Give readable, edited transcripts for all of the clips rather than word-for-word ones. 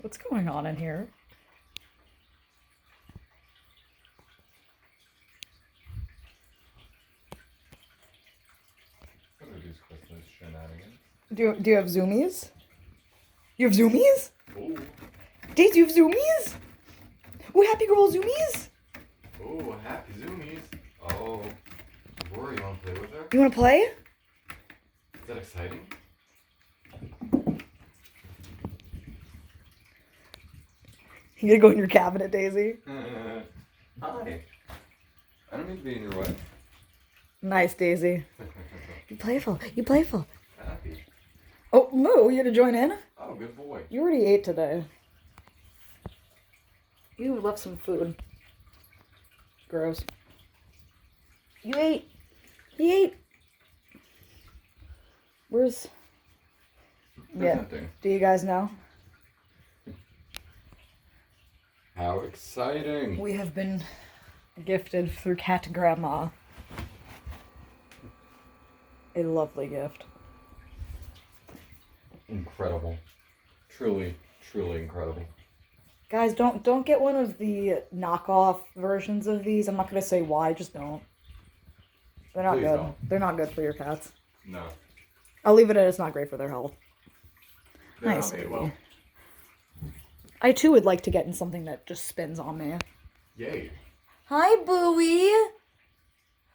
What's going on in here? What are these Christmas shenanigans? Do you have zoomies? You have zoomies? Oh. Daisy, you have zoomies? Oh, happy girl zoomies? Oh, happy zoomies. Oh. Aurora, you want to play with her? You want to play? Is that exciting? You gonna go in your cabinet, Daisy? Hi. I don't mean to be in your way. Nice, Daisy. You playful. You playful. Happy. Oh, Moo, you gonna join in? Oh, good boy. You already ate today. You left some food. Gross. You ate. He ate. Where's... There's Yeah. nothing. Do you guys know? How exciting. We have been gifted through Cat Grandma. A lovely gift. Incredible. Truly, truly incredible. Guys, don't get one of the knockoff versions of these. I'm not gonna say why, just don't. They're not Please good. don't. They're not good for your cats. No. I'll leave it at it's not great for their health. They're Nice, not made baby. well. I too would like to get in something that just spins on me. Yay. Hi, Booey.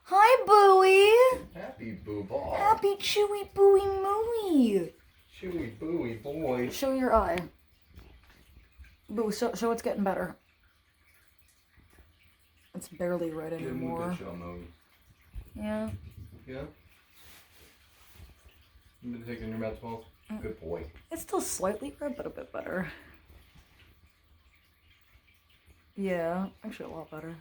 Hi, Booey. Happy boo ball. Happy chewy Booey Mooey. Chewy booey boy. Show your eye. Boo, show it's getting better. It's barely red Give him a anymore. good show, Mo. Yeah. Yeah? You been taking your meds, Mo? Good boy. It's still slightly red, but a bit better. Yeah, actually a lot better.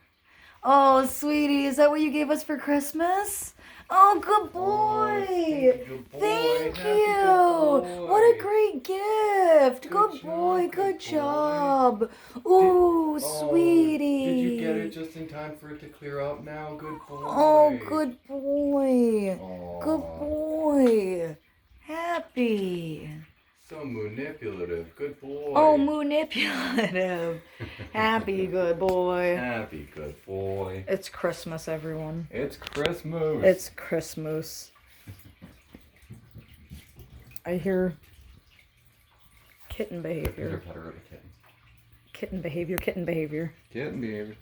Oh, sweetie, is that what you gave us for Christmas? Oh, good boy! Good boy. Thank Happy you! good boy. What a great gift! Good boy, good job! Ooh, sweetie! Did you get it just in time for it to clear up now? Good boy. Oh, good boy! Aw, Good boy! Happy! So manipulative. Good boy. Oh, manipulative! Happy good boy! Happy good boy. It's Christmas, everyone. It's Christmas. It's Christmas. I hear kitten You're behavior. better at a kitten. Kitten behavior, kitten behavior. Kitten behavior.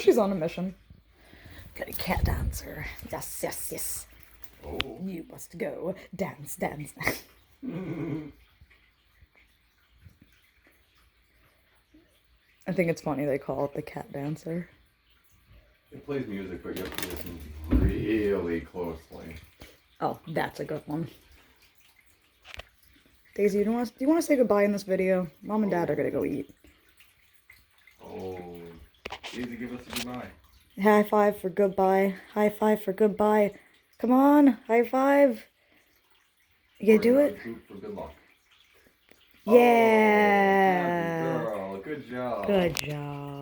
She's on a mission. Got a cat dancer. Yes, yes, yes. Oh. You must go. Dance, dance. I think it's funny they call it the cat dancer. It plays music, but you have to listen really closely. Oh, that's a good one. Daisy, do you want to say goodbye in this video? Mom and Dad are gonna go eat. Oh. Easy, give us a goodbye. High five for goodbye. High five for goodbye. Come on, high five. You gonna do it? For good luck. Yeah. Oh, good girl. Good job. Good job.